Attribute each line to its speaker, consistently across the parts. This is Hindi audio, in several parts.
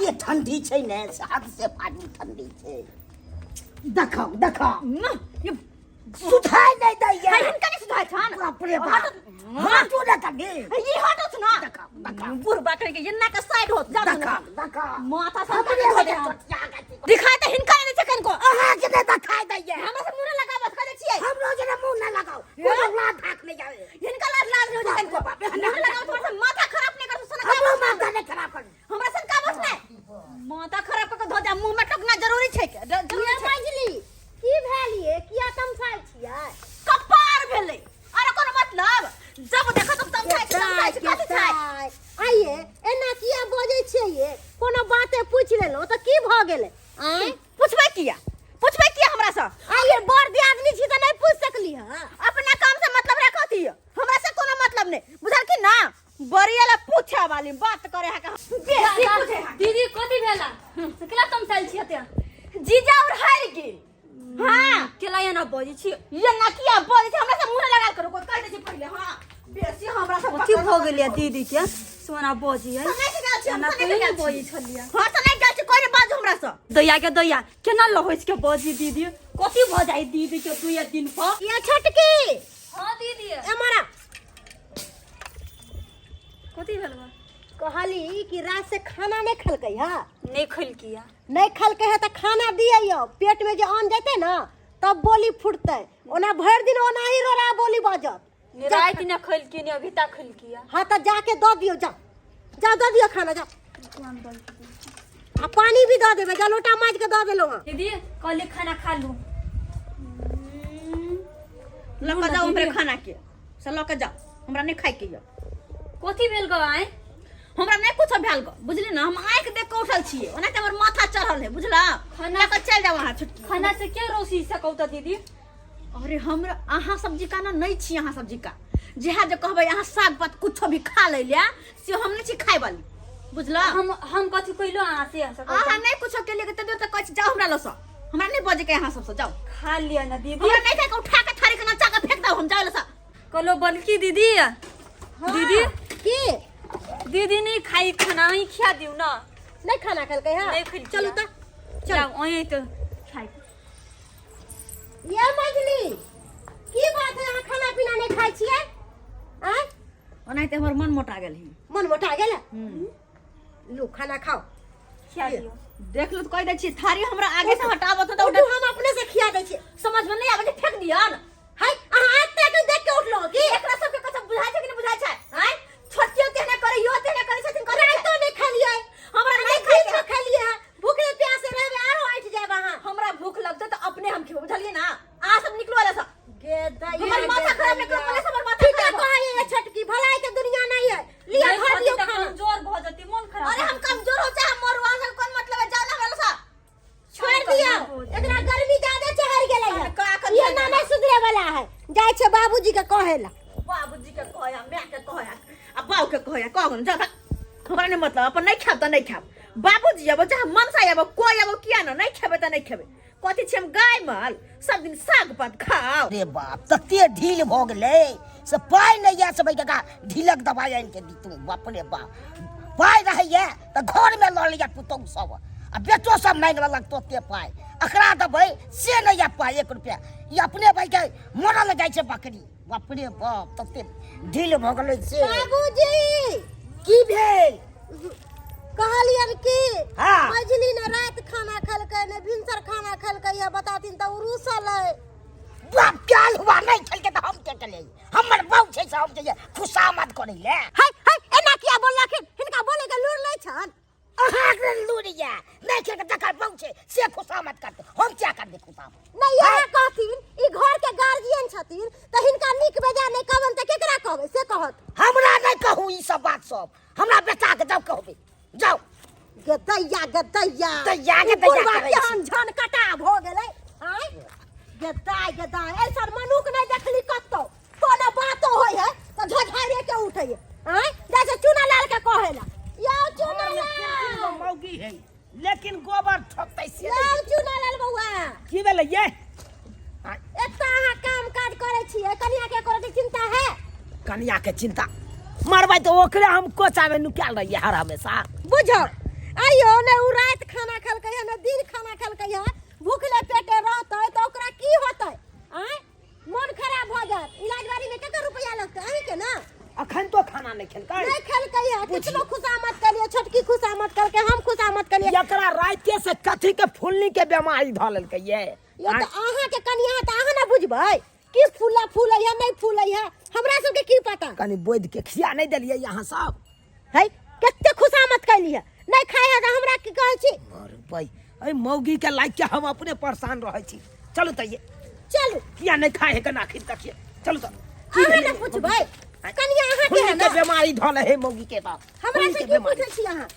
Speaker 1: ये ठंडी छे ने हाथ से पानी ठंडी छे देखो देखो
Speaker 2: ये
Speaker 1: सुधाय नहीं दैया
Speaker 2: है हिनका नहीं सुधाय छान
Speaker 1: बाप रे बाप हां तू ना कर दे
Speaker 2: ये हटो सुना
Speaker 1: देखो
Speaker 2: बुरबा करके ये ना का साइड हो जा
Speaker 1: देखो
Speaker 2: माथा सा हो दे दिखाए तो हिनका नहीं सकन को
Speaker 1: अहा के दे दिखाई दैया
Speaker 2: हमरा से मुंह लगा बस करे छिए
Speaker 1: हम रोज ना मुंह ना लगाओ कोनो लात हाथ ले जावे
Speaker 2: हिनका लाज हो जाए को मुंह लगा थोड़ा सा माथा खराब नहीं कर सुना
Speaker 1: हम माथा नहीं खराब कर
Speaker 2: हमरा से का बस नहीं माथा खराब करके धो जा मुंह में टकना जरूरी छै जरूरी
Speaker 3: मजली की भेलिए किया तमसाइ छियै
Speaker 2: कपार भेलै अरे कोनो मतलब जब देखो तब तमसाइ छै
Speaker 3: आइए एना किया बजै छियै कोनो बाते पूछ लेलो त की भ गेलै आइ
Speaker 2: पूछबै किया हमरा से
Speaker 3: आइए बड़ दियादनी छी त नहीं पूछ सकली ह
Speaker 2: अपना काम से मतलब रखती है हमरा से कोनो मतलब नहीं बुझल की ना बरियाला पूछा वाली बात करे है का
Speaker 4: दीदी कथी भेला केला तमसाइल छी हते
Speaker 2: जीजा और हार गेल हां
Speaker 4: केला या ना बजै छी
Speaker 2: ये ना किया बोले छै हमरा से मुंह लगा करो कोई कह दे छै पहले हां बेसी हमरा से
Speaker 4: कथी भ गेलिया दीदी के सोना बजी है
Speaker 2: नहीं से गाल छै
Speaker 4: ना कोई नहीं बजी छलिया
Speaker 2: हां त नहीं गाल छै कोई बाजू हमरा से
Speaker 4: दैया केना लहोइस के बजी दीदी कथी भ जाई दीदी के दुई दिन पर
Speaker 3: ये छोटकी
Speaker 4: हां दीदी
Speaker 3: एमरा
Speaker 4: कथी भेलवा
Speaker 3: कहली कि रात से खाना नहीं खलकै ह
Speaker 4: नहीं खइल किया
Speaker 3: नहीं खलकै है त खाना दियौ पेट में जे अन्न जेते ना तब बोली फुटतै ओना भर दिन ओना ही रोरा बोली बजत
Speaker 4: रात ने खइल की ने अभी तक खइल किया
Speaker 3: हाँ तो जाके दो दियो जा दो दियो खाना जा आ पानी भी दो देबे जा लोटा माज के दो देलो हां
Speaker 4: दीदी कल खाना खा लू
Speaker 2: लका जाओ हमरे खाना के से लका जाओ हमरा नहीं खाए के
Speaker 4: कथी भेल गो आए
Speaker 2: हमरा नहीं कुछ भेल गो बुझली ना हम आंख देख के उठल छिए ओना त हमर माथा चढ़ल है बुझला
Speaker 4: खाना
Speaker 2: का चल जाओ वहां छुट्टी
Speaker 4: खाना से क्या रोसी सकौता दीदी
Speaker 2: अरे हमरा अहाँ सब्जी का ना नहीं छी अहाँ सब्जी का जेहा जे कहबै अहाँ साग पात कुछो भी खा ले लिया से हम नहीं छी खाए वाली बुझला
Speaker 4: हम कथी कइलो अहाँ से सकौता
Speaker 2: अहाँ नहीं कुछो के लिए त कहै छी जाओ हमरा लस हमरा नहीं बजे के अहाँ सब से जाओ
Speaker 4: खा लिया ना दीदी
Speaker 2: हमरा नहीं खाए के उठा के थारी के नचा के फेंक दो हम जाओ लस
Speaker 4: कलो बल्कि दीदी दीदी
Speaker 3: की
Speaker 4: दीदी नहीं खाई खाना ही खिया दियो ना
Speaker 3: नहीं खाना खलकै ह
Speaker 4: नहीं खइल
Speaker 3: चलू त
Speaker 4: चल ओए तो खाई
Speaker 3: ये मजली की बात है खाना पीना नहीं खाई छियै आ
Speaker 2: ओनाते हमर मन मोटा गेल है
Speaker 3: मन मोटा गेल लो खाना खाओ
Speaker 4: खिया दियो
Speaker 2: देख लो तो कह दै छी थारी हमरा आगे से हटाबो तो
Speaker 3: उठो हम अपने से खिया दै छी
Speaker 2: समझ में नहीं आवे फेंक दिया न
Speaker 3: हाय अहाँ आते के देख के उठलो की
Speaker 2: एकरा सब के कछ बुझाय छै कि नहीं बुझाय छै हैं छोटियो तेने करे यो तेने करे छथिन करे
Speaker 3: तो नहीं खलियै
Speaker 2: हमरा नहीं खाए के
Speaker 3: खलियै भूखे प्यासे रहबे आरो उठ जाब अहाँ
Speaker 2: हमरा भूख लगते तो अपने हम खेबो बुझलिए ना आ सब निकलो वाला सब
Speaker 3: गे दैया
Speaker 2: हमर माथा खराब नहीं करो पहले से हमर माथा खराब
Speaker 3: कहे ये छोटकी भलाई के दुनिया नहीं है लिया खा दियो खाना
Speaker 4: कमजोर भ जती मन खराब
Speaker 2: अरे हम कमजोर हो चाहे मर वहां से कौन मतलब है जाना वाला सा
Speaker 3: छोड़ दिया एकरा गर्मी ज्यादा चढ़ गेलै
Speaker 2: अरे
Speaker 3: है
Speaker 2: का कर
Speaker 3: ये ना नहीं सुधरे वाला है जाय छै बाबूजी के कहेला
Speaker 2: बाबूजी के कहया मैं के कहया आ बाऊ के कहया कहन जा हमरा नहीं मतलब अपन नहीं खाब त नहीं खाब बाबूजी अब चाहे मनसा अब कोई अब किया ना नहीं खेबे त नहीं खेबे कथि छै हम गाय माल सब दिन साग पात खाओ
Speaker 1: रे बाप तते ढील भ गेलै से पाई नहीं या सब का ढीलक दवाई आन के दी तू बाप रे बाप पाई रहैया त घर में ल लिया पुतौ सब आ बेटो सब मांग लेलक तोते पाई अकरा दबै से नहीं या पाई 1 रुपया ई अपने भाई के मरल जाय छै बकरी बाप रे बाप तते ढील भ गेलै से
Speaker 3: बाबूजी
Speaker 1: की भेल
Speaker 3: कहलियन की
Speaker 1: हाँ।
Speaker 3: मजली ने रात खाना खलकै ने भिनसर खाना खलकै या बतातीन त उरुसल है
Speaker 1: बाप क्या हुआ नहीं खेल के तो हम के चले हमर बाऊ छै से हम के खुशामद करे ले
Speaker 3: हाय हाय एना किया बोललखिन हिनका बोले के लूर नै छन
Speaker 1: अहाँ के लूरिया नहीं खेल के तकर बाऊ छै से खुशामद करते हम क्या कर दे खुशामद
Speaker 3: नहीं यह कहथिन ई घर के गार्जियन छथिन त हिनका निक बेजा नहीं कहबन त केकरा कहबै से कहत
Speaker 1: हमरा नहीं कहू ई सब बात सब हमरा बेटा के जब कहबे जाओ
Speaker 3: गदैया
Speaker 1: दैया के दैया करै छी।
Speaker 3: हम झन कटा भ गेलै हाय गदाय ऐसा मनुक नहीं देखली कत्तो कोनो बातो होय है त झझारे के उठै हाय जैसे चूना लाल के कहेला या चूना लाल
Speaker 1: मौगी है लेकिन गोबर ठोकतै से
Speaker 3: या चूना लाल बउआ
Speaker 1: की भेलै ये
Speaker 3: एतना अहाँ काम काज करै छियै कनिया के कोनो चिंता है
Speaker 1: कनिया के चिंता मरबै तो ओकरे हम कोचावे नुकाल रहिए हर हमेशा
Speaker 3: बुझो आइयो ने उ रात खाना खलकै है ने दिन खाना खलकै है भूखले पेटे रहतै त ओकरा की होतै आय मन खराब भ जात इलाज बारी में कते रुपया लगतै अही के ना
Speaker 1: अखन तो खाना नहीं खेलकै
Speaker 3: नहीं खलकै है कितनो खुशामत करिए छोटकी खुशामत करके हम खुशामत करिए
Speaker 1: एकरा राते से कथी के फुल्ली के बीमारी ध लेलकै ये
Speaker 3: ये त अहाँ के कनिया त अहाँ ना बुझबै कि फूला फूलै है नहीं फूलै है हमरा सब के की पता
Speaker 1: कनी बोध के खिया नहीं देलिए यहाँ सब
Speaker 3: है कते खुशामत कैली है नहीं खाए है त हमरा की कहै छी
Speaker 1: अरे भाई अरे मौगी के लाइक के हम अपने परेशान रहै छी चलो त ये
Speaker 3: चलू
Speaker 1: किया नहीं खाए है कना आखिर तक चलो त
Speaker 3: अहाँ ना पूछबै कनिया अहाँ के है
Speaker 1: फुल्ली
Speaker 3: ना
Speaker 1: के बीमारी धल है मौगी के बाप
Speaker 3: हमरा से की पूछै छी अहाँ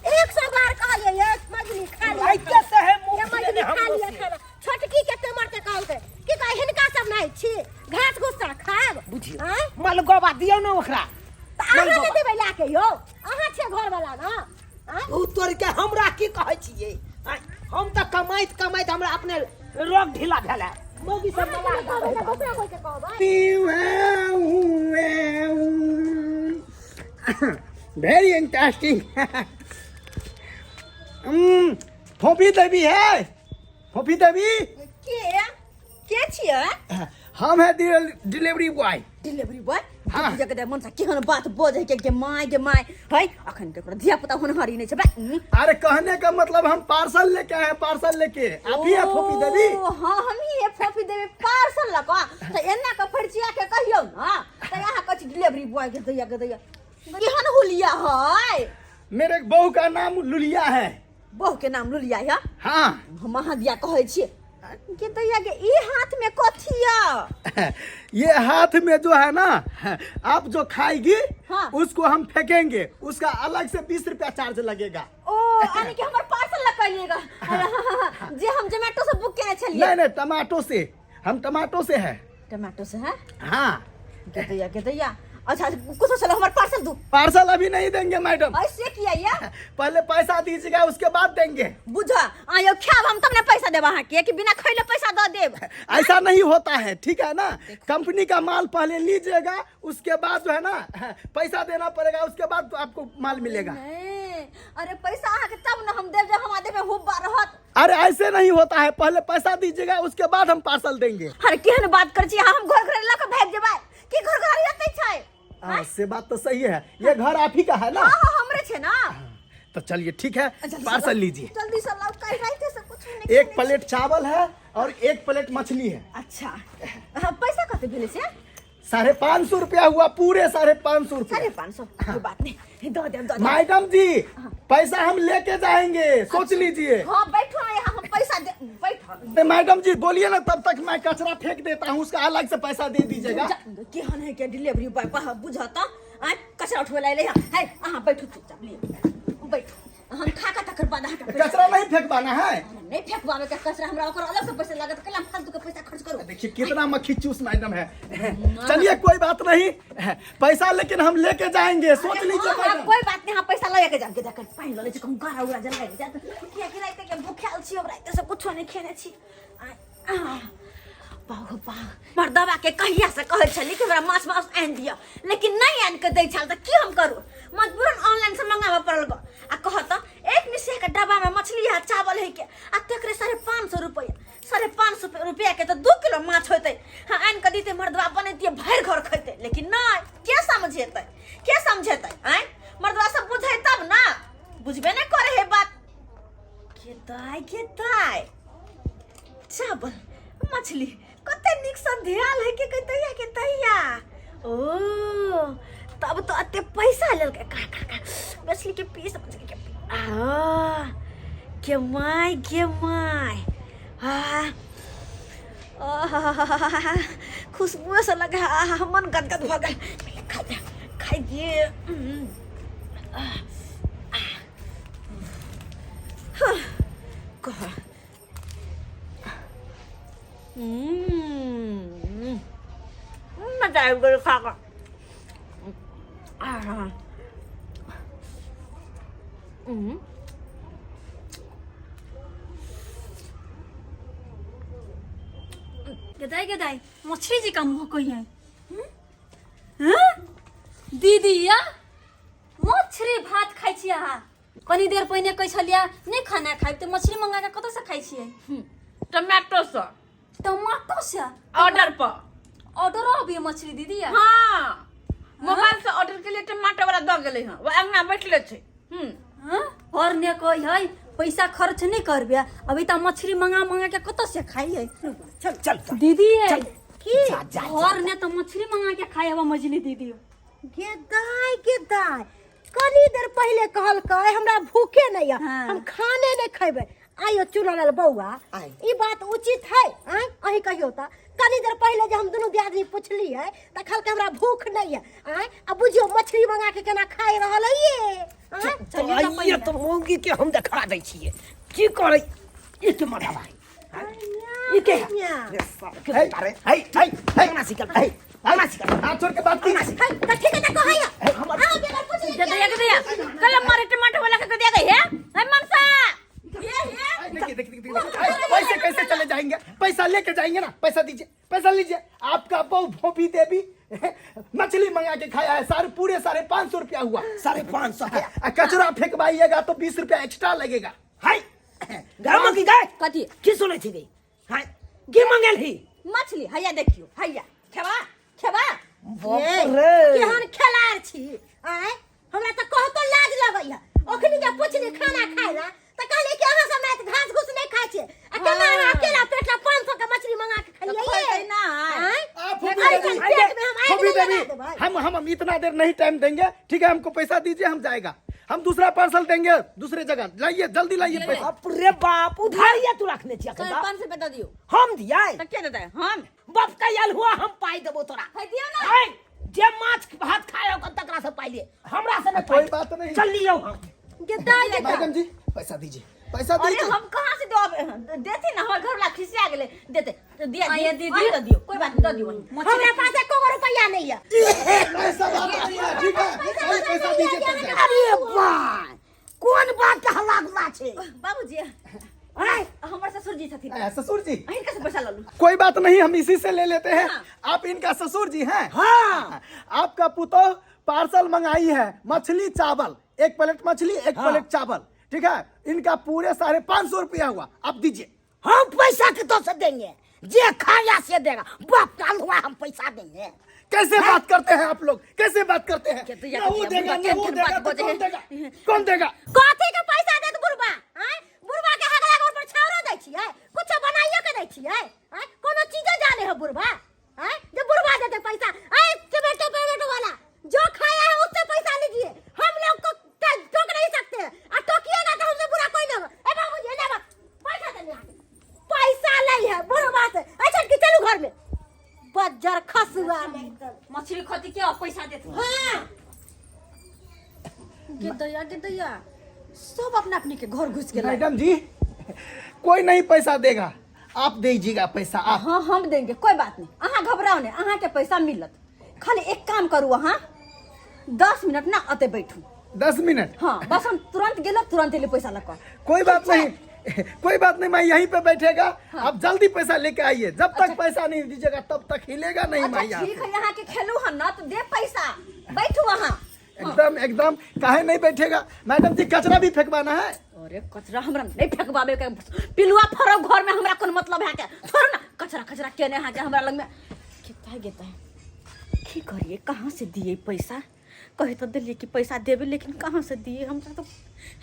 Speaker 3: 100 बार कहलिए ये मजली खा लिया
Speaker 1: राते से है
Speaker 3: ये मजली खा लिया खाना छोटकी के तेमर के कहलकै की कह हिनका सब नहीं छी घास घुसा खाब
Speaker 1: बुझियो
Speaker 3: हैं
Speaker 1: मलगोबा दियौ ना ओकरा
Speaker 3: त अहाँ के देबै लाके यो अहाँ छे घर वाला ना हैं
Speaker 1: उ तोर के हमरा की कहै छियै हम त कमाइत कमाइत हमरा अपने रोग ढीला भेला मौगी सब
Speaker 3: अहाँ के कहबै त दूसरा कोई के कहबै
Speaker 5: वेरी इंटरेस्टिंग फोफी देवी है फोफी देवी
Speaker 2: के छियै
Speaker 5: हम है डिलीवरी बॉय
Speaker 2: डिलीवरी बॉय
Speaker 5: हाँ।
Speaker 2: जगह मन से केहन बात बोझै के माय है अखन केकरो धिया पुता होनहारी नहीं छै बे
Speaker 5: अरे कहने का मतलब हम पार्सल लेके आए हैं पार्सल लेके आप ही है फोफी देवी
Speaker 2: हां हम ही है फोफी देवी पार्सल लगा त एना के परिचय के कहियो ना त यहाँ कछ डिलीवरी बॉय के दैया केहन हुलिया है
Speaker 5: मेरे बहू का नाम लुलिया है
Speaker 2: बहू के नाम लुलिया है
Speaker 5: हाँ
Speaker 2: हम अहाँ दिया कहै छियै के दैया के ई हाथ में कथिया
Speaker 5: ये हाथ में जो है ना आप जो खाएगी
Speaker 2: हाँ।
Speaker 5: उसको हम फेंकेंगे उसका अलग से 20 रुपया चार्ज लगेगा
Speaker 2: ओ यानी कि हमर पार्सल लगाइएगा जे हम जोमेटो से बुक किए छलिए
Speaker 5: नहीं नहीं टमाटो से हम टमाटो से है
Speaker 2: टमाटो से है
Speaker 5: हाँ
Speaker 2: के दैया अच्छा कुछ चलो हमारे पार्सल दो
Speaker 5: पार्सल अभी नहीं देंगे मैडम
Speaker 2: ऐसे किया या
Speaker 5: पहले पैसा दीजिएगा उसके बाद देंगे
Speaker 2: बुझा आयो खाब हम तब ने पैसा देब अहाँ के कि बिना खइले पैसा द देब
Speaker 5: ऐसा नहीं होता है ठीक है ना कंपनी का माल पहले लीजिएगा उसके बाद जो है ना पैसा देना पड़ेगा उसके बाद तो आपको माल मिलेगा
Speaker 2: नहीं अरे पैसा अहाँ के तब न हम देब जब हम देब में हुब्बा रहत
Speaker 5: अरे ऐसे नहीं होता है पहले पैसा दीजिएगा उसके बाद हम पार्सल देंगे
Speaker 2: अरे केहन बात कर छी हम घर घर ला के भेज देबै कि घर घर आते छै
Speaker 5: से बात तो सही है ये घर आप ही का है ना
Speaker 2: हां हमरे छै ना
Speaker 5: तो चलिए ठीक है पार्सल लीजिए
Speaker 2: जल्दी से लाओ कह रहे थे सब कुछ नहीं
Speaker 5: एक प्लेट चावल है और एक प्लेट मछली है
Speaker 2: अच्छा पैसा कते भेले से
Speaker 5: 550 रुपया हुआ पूरे 550 रुपया
Speaker 2: 550 कोई बात नहीं दो दे
Speaker 5: मैडम जी पैसा हम लेके जाएंगे सोच लीजिए
Speaker 2: हां बैठो यहाँ हम पैसा दे बैठो
Speaker 5: तो मैडम जी बोलिए ना तब तक मैं कचरा फेंक देता हूँ उसका अलग से पैसा दे दीजिएगा
Speaker 2: केहन है के डिलीवरी बॉय पा बुझाता आ कचरा उठवे ले है अहाँ बैठो चुपचाप लिए बैठो हम खा का तकर बाद
Speaker 5: कचरा नहीं फेंकवाना है
Speaker 2: नहीं फेंकवावे के कचरा हमरा ओकर अलग से पैसा लागत कला फालतू के पैसा खर्च करो
Speaker 5: देखिए कितना मक्खी चूस मैडम है चलिए कोई बात नहीं पैसा लेकिन हम लेके जाएंगे सोच लीजिए मैडम
Speaker 2: कोई बात नहीं हम पैसा लेके जाके देख पानी ले छी कहूं गारा उरा जला जा किया कि रात के भूखल छी अब रात से कुछ नहीं खेने छी बाबू मर्दवा के कहिया से कहै छली कि हमरा माछ आन दिया लेकिन नहीं आन के दै छल त की हम करू मजबूरन ऑनलाइन से मंगाबे पड़ल ग आ कहत एक मिसे के डब्बा में मछली है चावल है के आ तेकरे 550 रुपया 550 रुपया के तो 2 किलो माछ होते हां आन के दीते मर्दवा बनैतिए भर घर खैते लेकिन नहीं के समझेते हैं मर्दवा सब बुझै तब ना बुझबे नहीं करे है बात के दाई चावल मछली कते निक से ध्यान है के तैया ओ तब तो अते पैसा लेल के का मछली के पीस मछली के के माय खुशबू से लगा मन गदगद भ गए खाई दिए कहा मजा आएगा खाकर
Speaker 4: गदाई मछली जी का मुंह कोई है दीदी या मछली भात खाई छी अहाँ कनी देर पहिने कह छलिया नहीं खाना खाए तो मछली मंगा के कतऽ से खाई छियै?
Speaker 2: टमाटो से
Speaker 4: टमाटो से
Speaker 2: ऑर्डर पर।
Speaker 4: ऑर्डर अभी मछली दीदी है।
Speaker 2: हाँ मोबाइल से ऑर्डर के लिए टमाटर वाला दो गेले हैं वो अंगना बैठले छे।
Speaker 4: हाँ और ने कही है पैसा खर्च नहीं करबे अभी तो मछली मंगा के कतऽ से खाई है?
Speaker 1: चल चल चल।
Speaker 4: दीदी है
Speaker 1: चल।
Speaker 4: की
Speaker 1: जा, जा, जा।
Speaker 4: और ने तो मछली मंगा के खाए हवा मछली दीदी।
Speaker 3: गेदाय कनी देर पहले कहल कहे हमरा भूखे नहीं है
Speaker 4: हाँ।
Speaker 3: हम खाने नहीं खेबे। आइयो चुना लाल बउआ
Speaker 1: आइ।
Speaker 3: ई बात उचित है अही कहियो ता कनी देर पहले जो हम दोनों दियादनी पूछली है त कहल के हमरा भूख नहीं है अब बुझियो मछली मंगा के केना खाई रहल है ये
Speaker 1: तो आइए तो मौगी के हम देखा दै छियै की करे ई के मरा भाई ई के
Speaker 5: है है
Speaker 1: अंगना सिकल है अंगना सिकल
Speaker 5: हाथ छोड़ के बात की।
Speaker 3: त ठीक है त कहैया
Speaker 1: हमर
Speaker 2: दे दिया कल मारे टमाटर वाला के दिया गई है मनसा
Speaker 5: पैसे कैसे चले जाएंगे? पैसा लेके जाएंगे ना, पैसा दीजिए, पैसा लीजिए। आपका बहू भोपी देवी मछली मंगा के खाया है, पूरे 550 रुपया हुआ।
Speaker 1: 550 के
Speaker 5: कचरा फेंकवाइएगा तो 20 रुपया एक्स्ट्रा लगेगा।
Speaker 1: हाय गाम की गाय
Speaker 2: कथी
Speaker 1: की सुनै छी गई हाय की मंगल ही
Speaker 2: मछली हैया देखियो हैया खेबा खेबा
Speaker 3: केहन खेलार छी हमरा त कहतो लाज लगै है ओखनी जे पूछली खाना खाए ना त कहली कि अहाँ सब में घास घुस नहीं खाए छे आ केना अकेला पेट 500 के मछली मंगा के खाइए
Speaker 2: ना
Speaker 5: हम इतना देर नहीं टाइम देंगे, ठीक है? हमको पैसा दीजिए, हम जाएगा। हम दूसरा पार्सल देंगे दूसरे जगह। लाइए जल्दी लाइए पैसा।
Speaker 1: बाप रे बाप उधारिया तू रखने छिया
Speaker 2: तो
Speaker 1: कदा
Speaker 2: 500 रुपया दियो
Speaker 1: हम दिया
Speaker 2: तो क्या देता है हम
Speaker 1: बाप का याल हुआ हम पाई देबो तोरा
Speaker 2: है दियो ना
Speaker 1: हाय जे माछ भात खाए हो तकरा से पाई ले हमरा से
Speaker 5: कोई बात नहीं।
Speaker 1: चल लियो हम
Speaker 3: गेदाय
Speaker 5: मैडम जी पैसा दीजिए, पैसा
Speaker 2: अरे
Speaker 5: दीजिए।
Speaker 2: हम कहां से दो देते ना हमारे घर वाला खिसिया गेले देते तो दिया
Speaker 4: आइए दीदी।
Speaker 2: तो दियो कोई बात नहीं दो दियो
Speaker 3: हमरा पास एको रुपया नहीं है
Speaker 5: पैसा बात नहीं है, ठीक है? चलिए, पैसा दीजिए तब जाएगा।
Speaker 1: अरे वाह कौन बात का हल्ला गुल्ला छे
Speaker 2: बाबूजी
Speaker 1: हाय
Speaker 2: हमारे ससुर जी छथिन
Speaker 5: ससुर जी
Speaker 2: अहीं कैसे पैसा ललू
Speaker 5: कोई बात नहीं, हम इसी से ले लेते हैं।
Speaker 2: हाँ।
Speaker 5: आप इनका ससुर जी हैं।
Speaker 1: हां
Speaker 5: आपका पुतौह पार्सल मंगाई है मछली चावल, 1 प्लेट मछली 1
Speaker 1: हाँ।
Speaker 5: प्लेट चावल, ठीक है? इनका पूरे 550 रुपया हुआ, आप दीजिए।
Speaker 1: हम पैसा के तो से देंगे जे खाया से देगा बाप काल हुआ हम पैसा देंगे
Speaker 5: कैसे बात करते हैं आप लोग? कैसे बात करते हैं?
Speaker 2: कहते हैं,
Speaker 5: ना वो देगा ना वो देगा तो कौन देगा? कौन देगा?
Speaker 3: कथी के पैसा देत बुढ़बा बुढ़बा के हगला घर पर छावरो दै छियै कुछ बनाइयो के दै छियै कोनो चीज जाने है बुढ़बा जे बुढ़बा देते पैसा टमाटो वाला जो खाया है उससे पैसा लीजिए हम लोग को टोक नहीं सकते और टोकिएगा तो हमसे बुरा कोई ना हो ए बाबूजी ले बा पैसा दे पैसा नहीं है बुढ़बा से अच्छा कि चलू घर में बज्जर खसुआ नहीं तो
Speaker 4: मछली खती के पैसा देते
Speaker 3: हां
Speaker 2: गेदैया सब अपना अपनी के घर घुस गेला
Speaker 5: मैडम जी कोई नहीं पैसा देगा, आप दीजिएगा पैसा। आप
Speaker 2: हाँ हम देंगे कोई बात नहीं अहाँ घबराओ नहीं अहाँ के पैसा मिलत खाली एक काम करू अहाँ 10 मिनट ना अते बैठू
Speaker 5: 10 मिनट।
Speaker 2: हाँ बस हम तुरंत गेलो तुरंत ले पैसा लगा
Speaker 5: कोई बात नहीं, कोई बात नहीं, मैं यहीं पे बैठेगा। आप जल्दी पैसा लेके आइए, जब तक पैसा नहीं दीजिएगा तब तक हिलेगा नहीं। मैं
Speaker 2: अच्छा
Speaker 5: यहाँ
Speaker 2: ठीक
Speaker 5: से।
Speaker 2: है यहाँ के खेलू हम ना तो दे पैसा बैठू वहाँ
Speaker 5: एकदम एकदम काहे नहीं बैठेगा? मैडम जी कचरा भी फेंकवाना है।
Speaker 2: अरे कचरा हमरा नहीं फेंकबाबे के पिलुआ फरो घर में हमरा कोन मतलब है के छोड़ ना कचरा कचरा केने है के हमरा लग में गेता है की करिए कहाँ से दिए पैसा कहे तो दिल्ली की पैसा देवे लेकिन कहाँ से दिए हमरा तो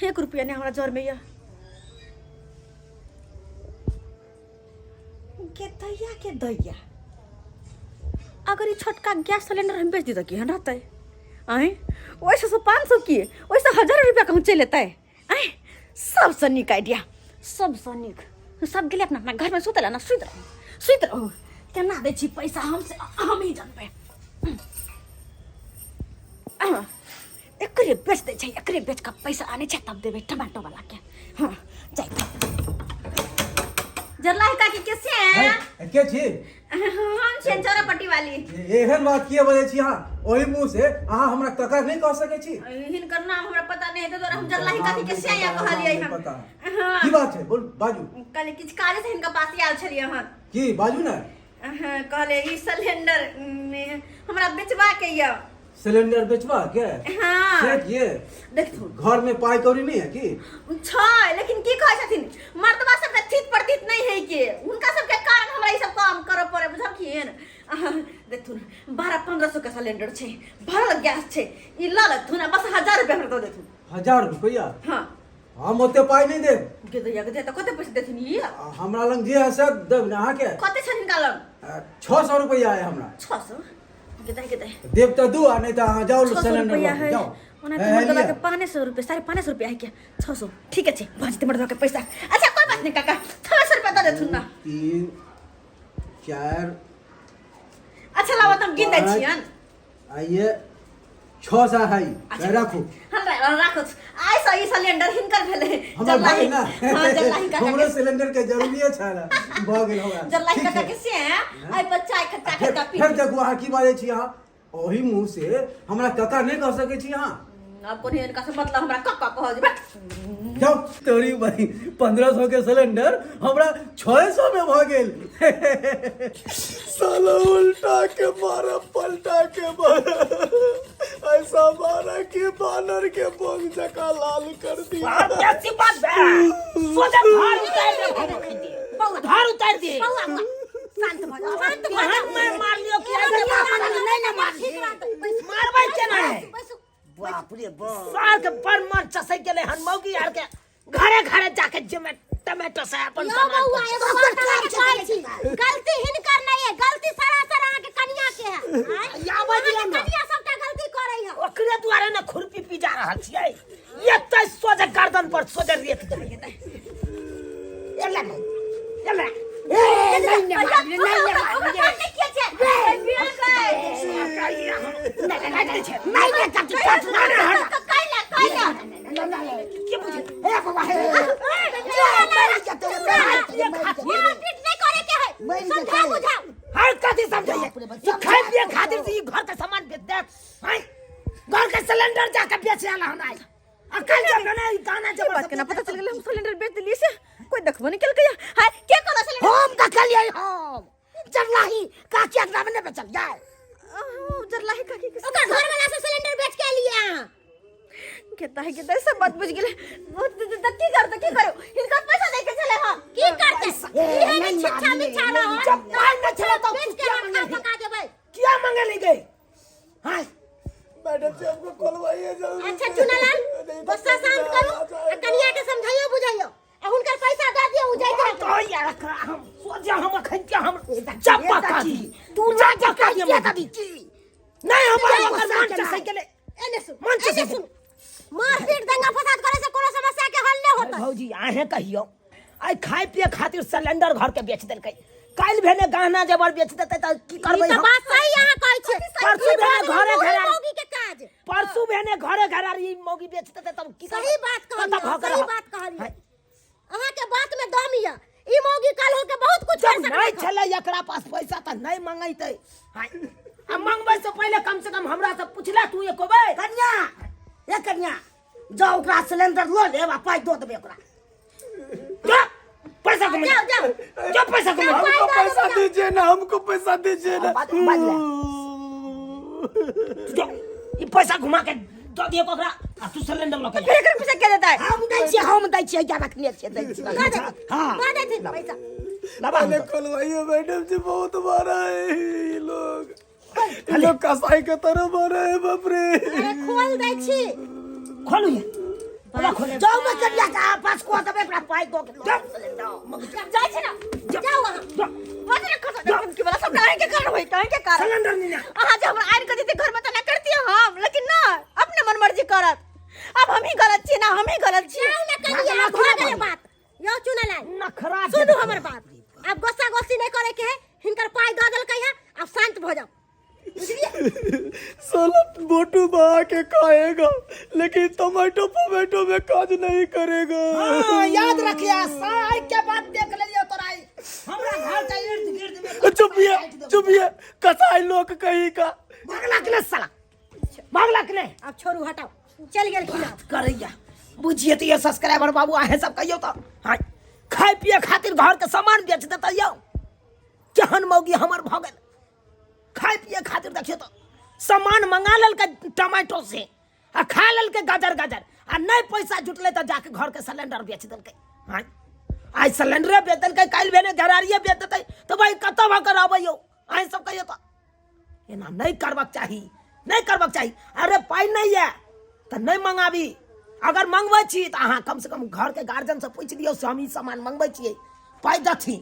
Speaker 2: 1 रुपया नहीं हमरा जर में या गेतैया के दैया अगर ये छोटका गैस सिलेंडर हम बेच दी तो की है रहते आए वैसे 500 की वैसे 1000 रुपया कहूँ चले लेता है आए सबसे निक आइडिया सबसे निक सब गेले अपना अपना घर में सुतला ना सुत रहो केना दे छी पैसा हमसे हम ही जानबे एकरे बेच दे छै एकरे बेच का पैसा आने छै तब देबे टमाटो वाला के हां जाई जरला का के कैसे है
Speaker 6: के छी
Speaker 2: हम सेंचरा पट्टी वाली
Speaker 6: एहन बात किए बोले छी हां ओही मुंह से अहाँ हमरा तकर नहीं कह सके छी
Speaker 2: हिनकर नाम हमरा पता नहीं है तो हम जरला का के कैसे आया कहलिए हम
Speaker 6: पता
Speaker 2: हां
Speaker 6: की बात है बोल बाजू
Speaker 2: कल किछ काले से हिनका पास आयल छलिए हम
Speaker 6: की बाजू ना
Speaker 2: कहले ई सिलेंडर हमरा बेचबा के या
Speaker 6: सिलेंडर बेचवा के
Speaker 2: हाँ
Speaker 6: से किए
Speaker 2: देखथुन
Speaker 6: घर में पाई कौड़ी नहीं है की
Speaker 2: छै लेकिन की कहै छथिन मर्दबा सबके थित प्रतीत नहीं है के उनका सबके कारण हमरा ई सब काम करऽ पड़े बुझलखिन देखथुन 1200-1500 के सिलेंडर छै भरल गैस छै ई ल लेथुन बस 1000 रुपया हमरा दऽ देथुन
Speaker 6: 1000 रुपया
Speaker 2: हाँ
Speaker 6: हम ओते पाई नहीं देब
Speaker 2: के दे त कते पैसा देथुन ई
Speaker 6: हमरा लंग जे है से देब ना के
Speaker 2: कते छै हिनका लग
Speaker 6: 600 रुपया है हमरा
Speaker 2: 600 के दे
Speaker 6: देब तो दू आ नहीं तो अहाँ जाओ
Speaker 4: 600
Speaker 6: सिलेंडर
Speaker 4: रुपया
Speaker 6: लग
Speaker 4: है
Speaker 6: जाओ
Speaker 4: ओना तो मर्दवा के 500 रुपया 550 रुपया है क्या 600 ठीक है भजते मर्दवा के पैसा
Speaker 2: अच्छा कोई बात नहीं काका 600 रुपया दे देथुन ना
Speaker 6: 3 4
Speaker 2: अच्छा लावा तुम गिन दै छियन
Speaker 6: आइए 6 सा है रखो
Speaker 2: हमरा राखो आइ सही सिलेंडर हिनकर भेले
Speaker 6: हमर भाई ना
Speaker 2: हां जल्लाही काका
Speaker 6: हमरो सिलेंडर के जरूरी है छाला भ गेल हमरा
Speaker 2: जल्लाही काका के से आइ पर चाय खट्टा खट्टा पी
Speaker 6: फिर देखो अहाँ की बाजै छी अहाँ ओही मुंह से हमरा कका नहीं कह सकै छी अहाँ
Speaker 2: अब कोनी इनका से मतलब हमरा कक्का कह जेबे
Speaker 6: जाओ तोरी भाई 1500 के सिलेंडर हमरा 600 में भ गेल साला उल्टा के मारा पलटा के मारा ऐसा मारा कि बानर के बोंग जका लाल कर दिया
Speaker 1: कैसी बात है सोचा घर उतार दे घर उतार दे
Speaker 3: शांत भो
Speaker 1: मैं मार लियो कि ऐसे नहीं ना मारबै केना है बाप रे बाप साल के पर मन चसै गेले हन मौगी यार के घरे घरे जाके जमे टमाटो से अपन
Speaker 3: यो बउआ एगो बात कहै छी गलती हिनकर नहीं है गलती सरासर अहाँ के कन्या के है
Speaker 1: याबे दिया ना
Speaker 3: कन्या सबटा गलती करै है
Speaker 1: ओकरे द्वारे न खुरपी पी जा रहल छियै ये त सोजे गर्दन पर सोजे रेत देबै एला एला खातिर घर के सामान बेच दे घर के सिलेंडर जाके बेचे वाला हम आई अकल जब ना गाना जब
Speaker 2: बात के ना पता चल गेल हम सिलेंडर बेच दिलिए से कोई देखबो नहीं केलकै हाय के कहला सिलेंडर
Speaker 1: हम देखलिए हम जरलाही काकी अगला में बेचल जाए
Speaker 2: जरलाही काकी के
Speaker 3: ओकर घर वाला से सिलेंडर बेच के लिए अहाँ
Speaker 2: के सब बात बुझ गेले की करो इनका पैसा दे के चले हां
Speaker 3: की करते ये नहीं छिछा मिछाना है
Speaker 1: जब मार न चले तो
Speaker 3: बेच के रखा पका देबै
Speaker 1: क्या मांगे ले गए हां
Speaker 6: मैडम जी हमको खोलवाइए जल्दी
Speaker 3: अच्छा चुनालाल गुस्सा शांत करो आ कन्या के समझाइयो बुझाइयो आ हुनकर पैसा दे दियो उ जाइत रह
Speaker 1: तो यार करा हम सोचा हम खंतिया हम चप्पा का दी तू जा जा का ये कभी की नहीं हमारे मन चसे गेले
Speaker 3: एने सुन
Speaker 1: मन चसे
Speaker 3: सुन मारपीट दंगा फसाद करे से कोनो समस्या के हल नहीं होता
Speaker 1: भौजी आहे कहियो आई खाए पिए खातिर सिलेंडर घर के बेच देलकै काल भेने गहना जबर बेच देतै त की करबै
Speaker 3: ई
Speaker 1: हम
Speaker 3: त बात सही यहाँ कहै छै
Speaker 1: परसू भेने घरे घरे
Speaker 3: मौगी के काज
Speaker 1: परसू भेने घरे घरे ई मौगी बेच देतै तब की
Speaker 3: सही बात कहलियै सही बात कहलियै अहाँ के बात में दम या ई मौगी कल हो के बहुत कुछ कर
Speaker 1: जब
Speaker 3: सकय
Speaker 1: नहीं छले एकरा पास पैसा त नहीं मांगैतै हाय अब मांगबै से पहले कम से कम हमरा से पूछले तू एको बे कन्या ए कन्या जाओ ओकरा सिलेंडर लो ले आ पाई दो देबे ओकरा जा पैसा को
Speaker 3: जाओ जाओ
Speaker 1: जा पैसा को
Speaker 6: हमको पैसा दीजिए ना हमको पैसा दीजिए ना
Speaker 1: बात जा ई पैसा घुमा के दो दिए ओकरा आ तू सिलेंडर लो के ले
Speaker 2: एकर पैसा के देता है
Speaker 1: हम दै छियै क्या रखने छियै दै छियै हां
Speaker 3: दे दे पैसा
Speaker 1: लबा
Speaker 6: अरे खोलवाइए मैडम जी बहुत मारा है ये लोग कसाई के तरह मारा है बाप रे
Speaker 3: अरे खोल दै छी
Speaker 1: खोलू ये ओला खोले जाओ मत करिया का पास को दबे ओकरा पाई दो के सिलेंडर
Speaker 3: जाय छै ना जाओ वहां
Speaker 2: बात रे खसा की वाला सब काहे के कारण होई काहे के कारण
Speaker 1: सिलेंडर नहीं ना
Speaker 2: अहाँ जब हमरा आइन के देते घर में त ना करती हम लेकिन ना अपने मन मर्जी करत अब हम ही गलत छी ना हम ही गलत छी
Speaker 3: जाओ ना करिया भो गेले बात यो चुनालाल
Speaker 1: नखरा
Speaker 3: सुनो हमर बात अब गुस्सा गुस्सी नहीं करे के है हिनकर पाई दे देलकै है अब शांत भ जाओ
Speaker 6: साला मोटू बहा के खाएगा लेकिन टमाटो टमाटो में काज नहीं करेगा
Speaker 1: हां याद रखिया साई के बात देख लेलियो तोराई हमरा घर का इर्द गिर्द में
Speaker 6: चुपिए कसाई लोग कहीं का
Speaker 1: भागला के साला भागला के
Speaker 3: अब छोड़ू हटाओ चल गेल खिलाफ
Speaker 1: करैया बुझिए तो ये सब्सक्राइबर बाबू आहे सब कहियो तो हां खाए पिए खातिर घर के सामान बेच देता यो केहन मौगी हमर भ गेल खाए पिए खातिर देखियो तो सामान मंगा लेल के टमाटो से आ खा लेल के गाजर आ नहीं पैसा जुटले तो जाके घर के सिलेंडर बेच दिल के। आज सिलेंडरे बेच दिल के, कल भेने घरारिये बेच देते तो भाई कतौ भकर आबैयो आई सब कहियो तो एना नहीं करबाक चाही, नहीं करबाक चाही। अरे पाई नहीं है तो नहीं मंगाबी, अगर मंगबै छी तो अहाँ कम से कम घर के गार्जियन से पूछ दियो से हम ई सामान मंगबै छियै पाई दथी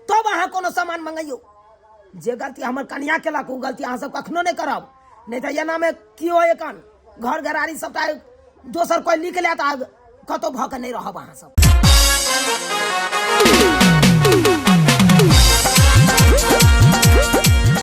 Speaker 1: तब अहाँ कोनो सामान मंगैयो। जे गलती हमर कन्या केलक ओ गलती अहाँ सब कखनो नहीं करब, नहीं तो एना में की हो एखन घर घरारी सबटा दोसर कोई लिख ले तो कतौ भऽ के नहीं रहब अहाँ सब।